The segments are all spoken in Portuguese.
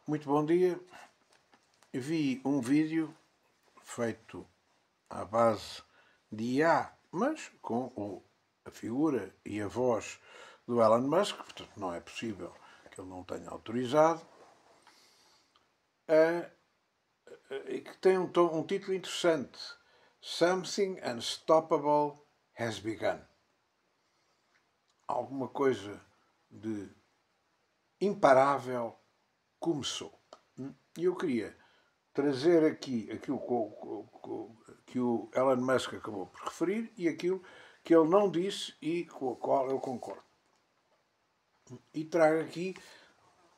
Muito bom dia. Vi um vídeo feito à base de IA, mas com a figura e a voz do Elon Musk, portanto não é possível que ele não tenha autorizado, e que tem um título interessante: Something Unstoppable Has Begun. Alguma coisa de imparável começou. E eu queria trazer aqui aquilo que o Elon Musk acabou por referir e aquilo que ele não disse e com o qual eu concordo. E trago aqui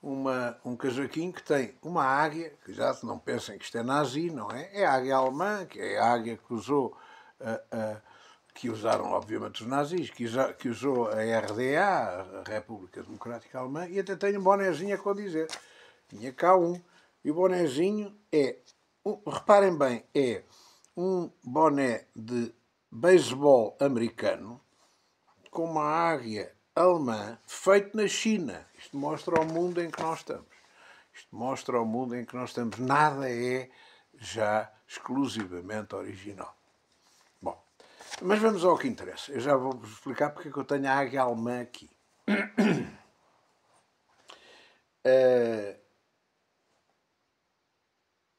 um casaquinho que tem uma águia, que já não pensem que isto é nazi, não é? É a águia alemã, que é a águia que usou, que usaram obviamente os nazis, que usou a RDA, a República Democrática Alemã, e até tem um bonezinho a condizer. Tinha cá um. E o bonezinho é, reparem bem, é um boné de beisebol americano com uma águia alemã feito na China. Isto mostra ao mundo em que nós estamos. Isto mostra ao mundo em que nós estamos. Nada é já exclusivamente original. Bom, mas vamos ao que interessa. Eu já vou-vos explicar porque é que eu tenho a águia alemã aqui.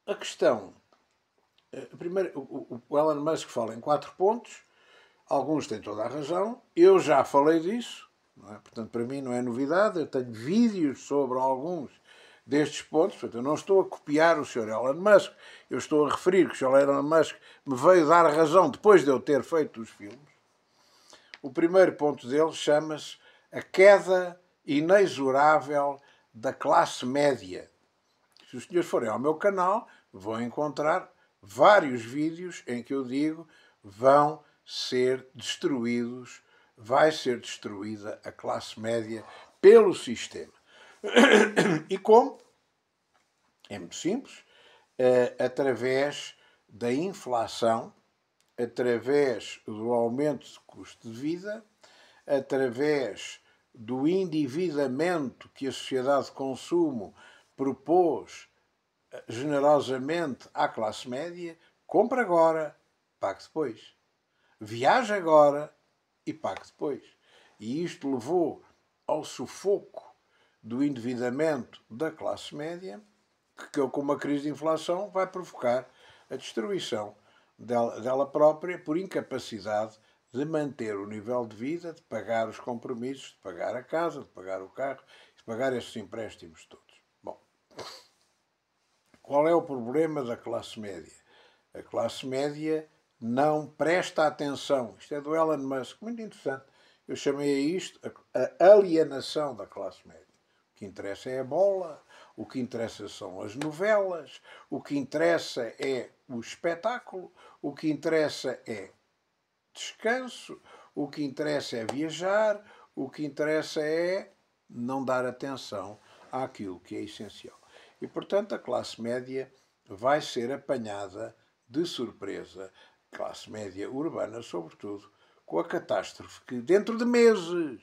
A questão... Primeiro, o Elon Musk fala em 4 pontos. Alguns têm toda a razão. Eu já falei disso. Não é? Portanto, para mim não é novidade. Eu tenho vídeos sobre alguns destes pontos. Portanto, eu não estou a copiar o Sr. Elon Musk. Eu estou a referir que o Sr. Elon Musk me veio dar razão depois de eu ter feito os filmes. O primeiro ponto dele chama-se a queda inexorável da classe média. Se os senhores forem ao meu canal, vão encontrar vários vídeos em que eu digo vão ser destruídos, vai ser destruída a classe média pelo sistema. E como? É muito simples. Através da inflação, através do aumento de custo de vida, através do endividamento que a sociedade de consumo propôs generosamente à classe média: compra agora, pague depois. Viaja agora e pague depois. E isto levou ao sufoco do endividamento da classe média, que com uma crise de inflação vai provocar a destruição dela própria por incapacidade de manter o nível de vida, de pagar os compromissos, de pagar a casa, de pagar o carro, de pagar esses empréstimos todos. Bom, qual é o problema da classe média? A classe média não presta atenção. Isto é do Elon Musk, muito interessante. Eu chamei a isto a alienação da classe média. O que interessa é a bola, o que interessa são as novelas, o que interessa é o espetáculo, o que interessa é descanso, o que interessa é viajar, o que interessa é não dar atenção àquilo que é essencial. E, portanto, a classe média vai ser apanhada de surpresa, classe média urbana, sobretudo, com a catástrofe que, dentro de meses,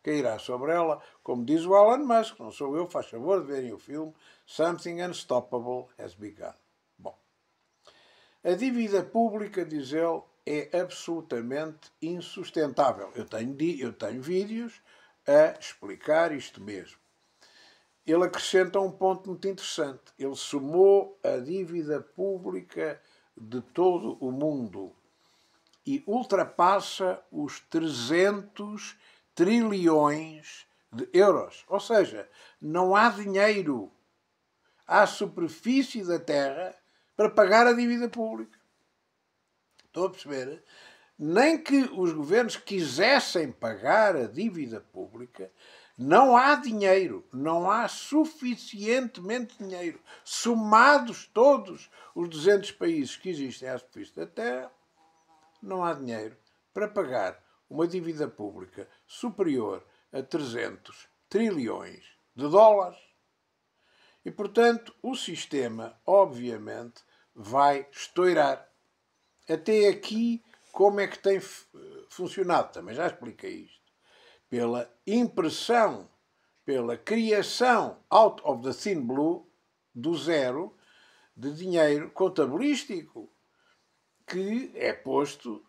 cairá sobre ela, como diz o Elon Musk, não sou eu, faz favor de verem o filme, Something Unstoppable Has Begun. Bom, a dívida pública, diz ele, é absolutamente insustentável. Eu tenho vídeos a explicar isto mesmo. Ele acrescenta um ponto muito interessante. Ele somou a dívida pública de todo o mundo e ultrapassa os 300 trilhões de euros. Ou seja, não há dinheiro à superfície da Terra para pagar a dívida pública. Estão a perceber? Nem que os governos quisessem pagar a dívida pública, não há dinheiro, não há suficientemente dinheiro. Somados todos os 200 países que existem à superfície da Terra, não há dinheiro para pagar uma dívida pública superior a 300 trilhões de dólares. E, portanto, o sistema, obviamente, vai estourar. Até aqui, como é que tem funcionado? Também já expliquei isto. Pela impressão pela criação, out of the thin blue, do zero, de dinheiro contabilístico, que é posto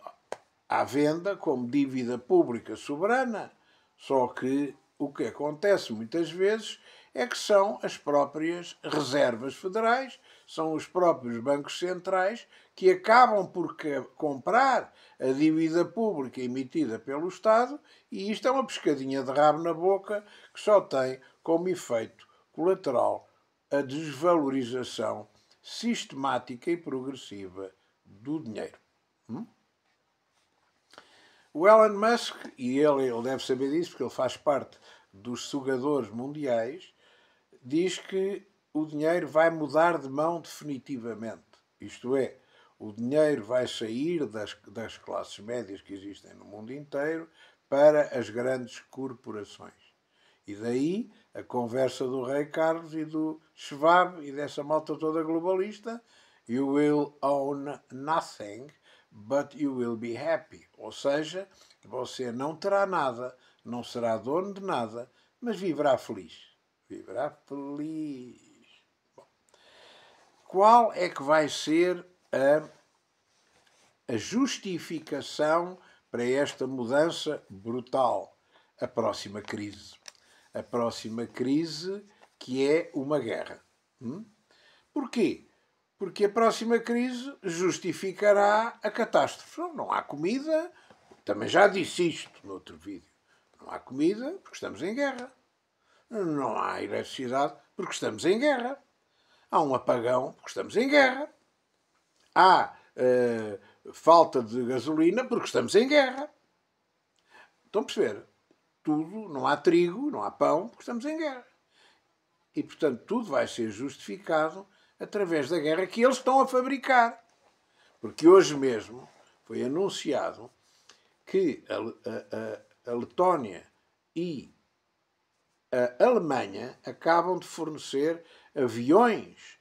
à venda como dívida pública soberana. Só que o que acontece muitas vezes é que são as próprias reservas federais, são os próprios bancos centrais que acabam por comprar a dívida pública emitida pelo Estado, e isto é uma pescadinha de rabo na boca que só tem como efeito colateral a desvalorização sistemática e progressiva do dinheiro. O Elon Musk, e ele deve saber disso porque ele faz parte dos sugadores mundiais, diz que o dinheiro vai mudar de mão definitivamente. Isto é, o dinheiro vai sair das classes médias que existem no mundo inteiro para as grandes corporações. E daí a conversa do Rei Carlos e do Schwab e dessa malta toda globalista: you will own nothing, but you will be happy. Ou seja, você não terá nada, não será dono de nada, mas viverá feliz. Viverá feliz. Bom, qual é que vai ser a justificação para esta mudança brutal? A próxima crise. A próxima crise, que é uma guerra. Porquê? Porque a próxima crise justificará a catástrofe. Não há comida, também já disse isto no outro vídeo. Não há comida porque estamos em guerra. Não há eletricidade porque estamos em guerra. Há um apagão porque estamos em guerra. Há falta de gasolina porque estamos em guerra. Estão a perceber? Tudo, não há trigo, não há pão porque estamos em guerra. E, portanto, tudo vai ser justificado através da guerra que eles estão a fabricar. Porque hoje mesmo foi anunciado que a Letónia e a Alemanha acabam de fornecer aviões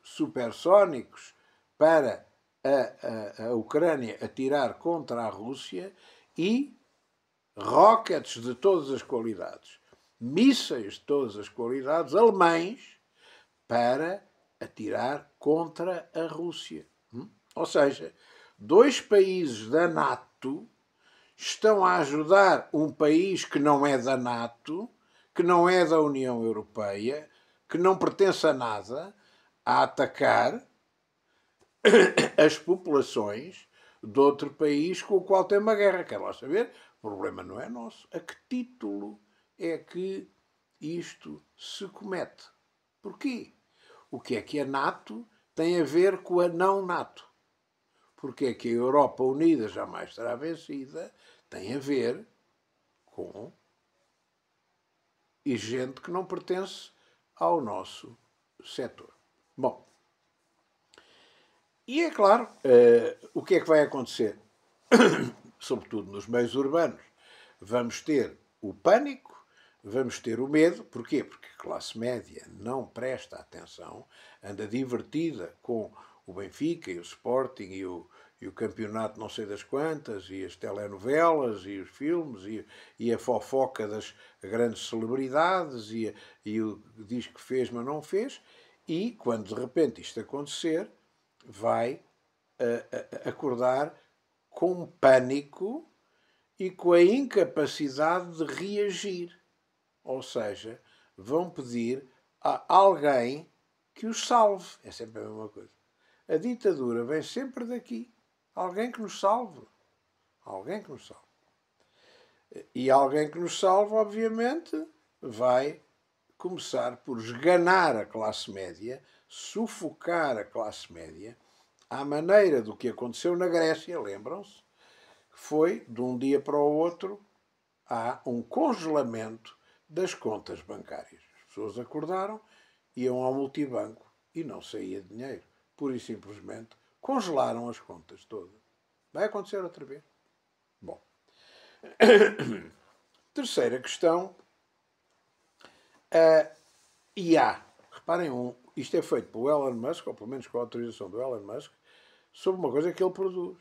supersónicos para a Ucrânia atirar contra a Rússia e rockets de todas as qualidades, mísseis de todas as qualidades, alemães, para atirar contra a Rússia. Ou seja, dois países da NATO estão a ajudar um país que não é da NATO, que não é da União Europeia, que não pertence a nada, a atacar as populações de outro país com o qual tem uma guerra. Quer lá saber? O problema não é nosso. A que título é que isto se comete? Porquê? O que é que a NATO tem a ver com a não NATO? Porque é que a Europa unida jamais será vencida? Tem a ver com gente que não pertence ao nosso setor. Bom, e é claro, o que é que vai acontecer? Sobretudo nos meios urbanos, vamos ter o pânico, vamos ter o medo. Porquê? Porque a classe média não presta atenção, anda divertida com o Benfica e o Sporting e o campeonato não sei das quantas, e as telenovelas, e os filmes, e a fofoca das grandes celebridades, e o diz que fez, mas não fez, e quando de repente isto acontecer, vai acordar com pânico e com a incapacidade de reagir. Ou seja, vão pedir a alguém que os salve. É sempre a mesma coisa. A ditadura vem sempre daqui. Alguém que nos salve. Alguém que nos salve. E alguém que nos salve, obviamente, vai começar por esganar a classe média, sufocar a classe média, à maneira do que aconteceu na Grécia, lembram-se? Foi, de um dia para o outro, há um congelamento das contas bancárias. As pessoas acordaram, iam ao multibanco e não saía dinheiro. Pura e simplesmente congelaram as contas todas. Vai acontecer outra vez. Bom. Terceira questão. A IA. Reparem, isto é feito pelo Elon Musk, ou pelo menos com a autorização do Elon Musk, sobre uma coisa que ele produz.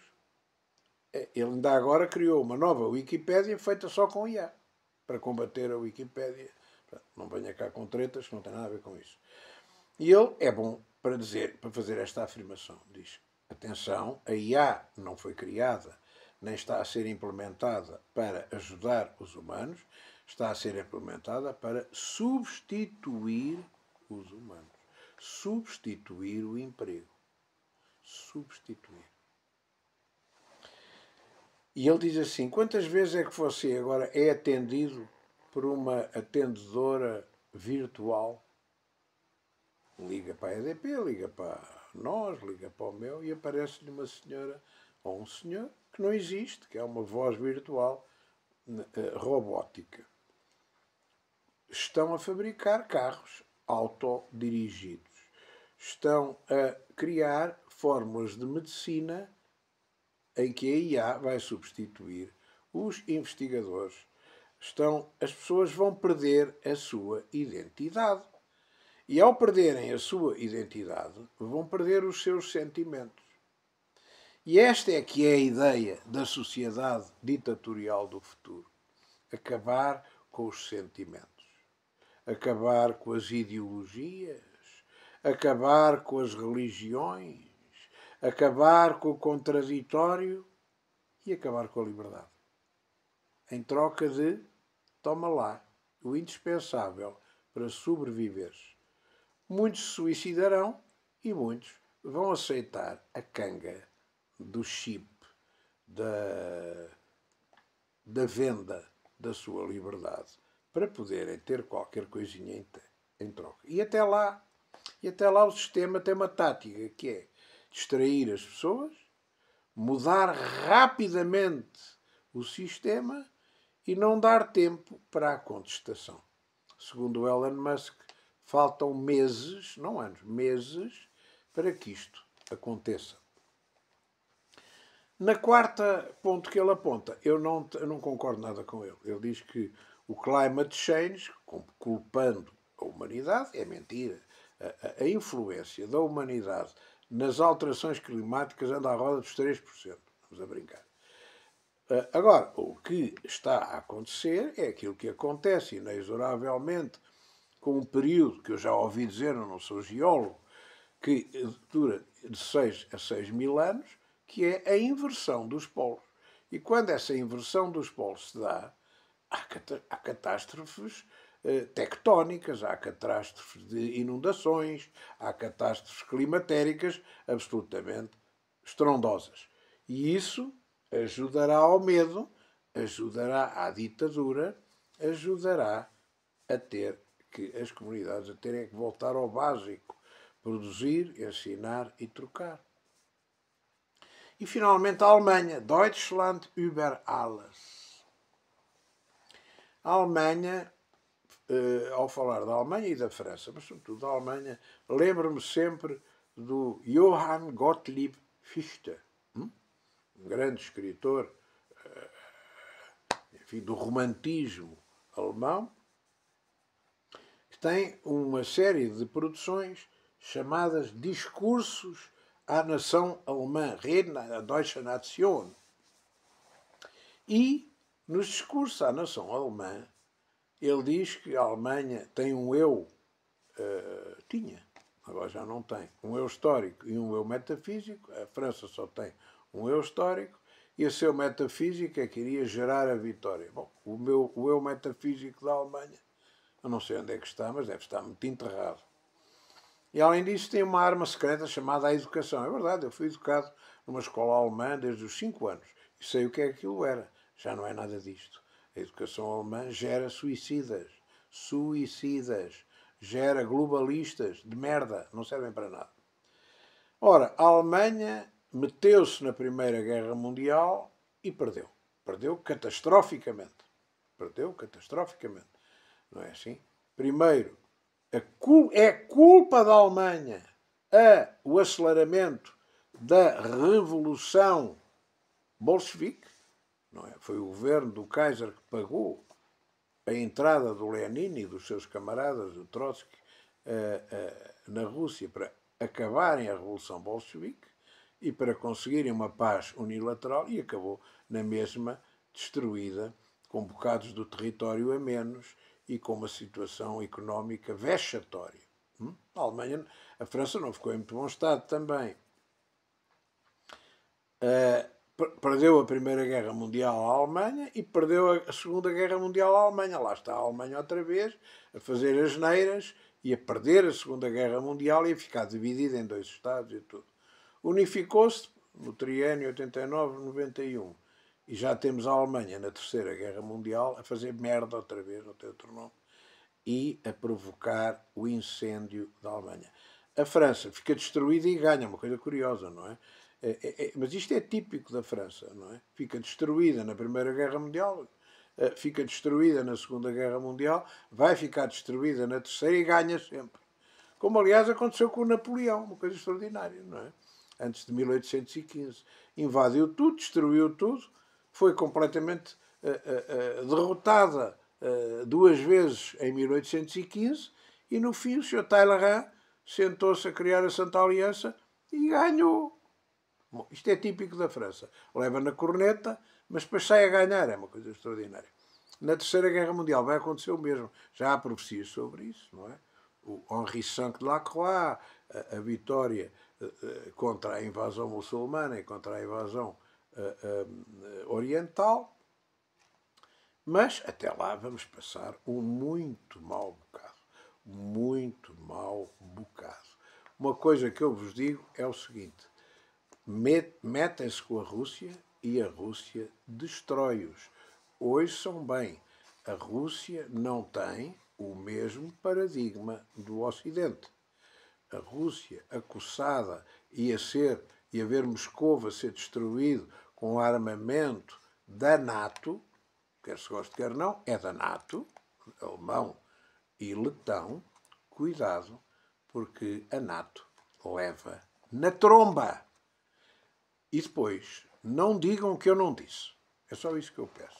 Ele ainda agora criou uma nova Wikipédia feita só com IA, para combater a Wikipédia Não venha cá com tretas, que não tem nada a ver com isso. E ele é bom para dizer, para fazer esta afirmação. Diz, atenção, a IA não foi criada, nem está a ser implementada para ajudar os humanos, está a ser implementada para substituir os humanos. Substituir o emprego. Substituir. E ele diz assim, quantas vezes é que você agora é atendido por uma atendedora virtual? Liga para a EDP, liga para nós, liga para o meu e aparece-lhe uma senhora ou um senhor que não existe, que é uma voz virtual robótica. Estão a fabricar carros autodirigidos. Estão a criar fórmulas de medicina em que a IA vai substituir os investigadores. As pessoas vão perder a sua identidade. E ao perderem a sua identidade, vão perder os seus sentimentos. E esta é que é a ideia da sociedade ditatorial do futuro. Acabar com os sentimentos. Acabar com as ideologias. Acabar com as religiões. Acabar com o contraditório e acabar com a liberdade. Em troca de, toma lá, o indispensável para sobreviveres. Muitos se suicidarão e muitos vão aceitar a canga do chip, da venda da sua liberdade, para poderem ter qualquer coisinha em troca. E até lá o sistema tem uma tática, que é distrair as pessoas, mudar rapidamente o sistema e não dar tempo para a contestação. Segundo Elon Musk, faltam meses, não anos, meses, para que isto aconteça. Na quarta ponto que ele aponta, eu não concordo nada com ele. Ele diz que o climate change, culpando a humanidade, é mentira. A influência da humanidade nas alterações climáticas anda à roda dos 3%. Vamos a brincar. Agora, o que está a acontecer é aquilo que acontece inexoravelmente com um período que eu já ouvi dizer, eu não sou geólogo, que dura de 6 a 6 mil anos, que é a inversão dos polos. E quando essa inversão dos polos se dá, há catástrofes tectónicas, há catástrofes de inundações, há catástrofes climatéricas absolutamente estrondosas. E isso ajudará ao medo, ajudará à ditadura, ajudará a ter que as comunidades a terem que voltar ao básico, produzir, ensinar e trocar. E finalmente a Alemanha, Deutschland über alles. A Alemanha, ao falar da Alemanha e da França, mas sobretudo da Alemanha, lembro-me sempre do Johann Gottlieb Fichte, um grande escritor, enfim, do romantismo alemão, que tem uma série de produções chamadas Discursos à Nação Alemã, Reden à Deutsche Nation. E, nos discursos à nação alemã, ele diz que a Alemanha tem um eu, tinha, agora já não tem, um eu histórico e um eu metafísico. A França só tem um eu histórico e esse eu metafísico é que iria gerar a vitória. Bom, o eu metafísico da Alemanha, eu não sei onde é que está, mas deve estar muito enterrado. E além disso tem uma arma secreta chamada a educação. É verdade, eu fui educado numa escola alemã desde os 5 anos e sei o que é que aquilo era. Já não é nada disto. A educação alemã gera suicidas. Gera globalistas de merda. Não servem para nada. Ora, a Alemanha meteu-se na Primeira Guerra Mundial e perdeu. Perdeu catastroficamente. Não é assim? Primeiro, é culpa da Alemanha o aceleramento da Revolução Bolchevique. Não é? Foi o governo do Kaiser que pagou a entrada do Lenin e dos seus camaradas, do Trotsky, na Rússia para acabarem a Revolução Bolchevique e para conseguirem uma paz unilateral, e acabou na mesma destruída, com bocados do território a menos e com uma situação económica vexatória. A Alemanha, a França não ficou em muito bom estado também. Perdeu a Primeira Guerra Mundial à Alemanha e perdeu a Segunda Guerra Mundial à Alemanha. Lá está a Alemanha outra vez a fazer as neiras e a perder a Segunda Guerra Mundial e a ficar dividida em dois Estados e tudo. Unificou-se no triênio 89-91 e já temos a Alemanha na Terceira Guerra Mundial a fazer merda outra vez, não tem outro nome, e a provocar o incêndio da Alemanha. A França fica destruída e ganha, uma coisa curiosa, não é? Mas isto é típico da França, não é? Fica destruída na Primeira Guerra Mundial, fica destruída na Segunda Guerra Mundial, vai ficar destruída na Terceira e ganha sempre. Como, aliás, aconteceu com o Napoleão, uma coisa extraordinária, não é? Antes de 1815. Invadiu tudo, destruiu tudo, foi completamente derrotada duas vezes em 1815 e, no fim, o Sr. Talleyrand sentou-se a criar a Santa Aliança e ganhou. Bom, isto é típico da França. Leva na corneta, mas depois sai a ganhar. É uma coisa extraordinária. Na Terceira Guerra Mundial vai acontecer o mesmo. Já há profecias sobre isso, não é? O Henri V de Lacroix, a vitória contra a invasão muçulmana e contra a invasão oriental. Mas até lá vamos passar um muito mau bocado. Muito mau bocado. Uma coisa que eu vos digo é o seguinte: metem-se com a Rússia e a Rússia destrói-os. Ouçam bem, a Rússia não tem o mesmo paradigma do Ocidente. A Rússia, acossada e a ver Moscou a ser destruído com armamento da NATO, quer se goste, quer não, é da NATO, alemão e letão, cuidado, porque a NATO leva na tromba. E depois, não digam que eu não disse. É só isso que eu peço.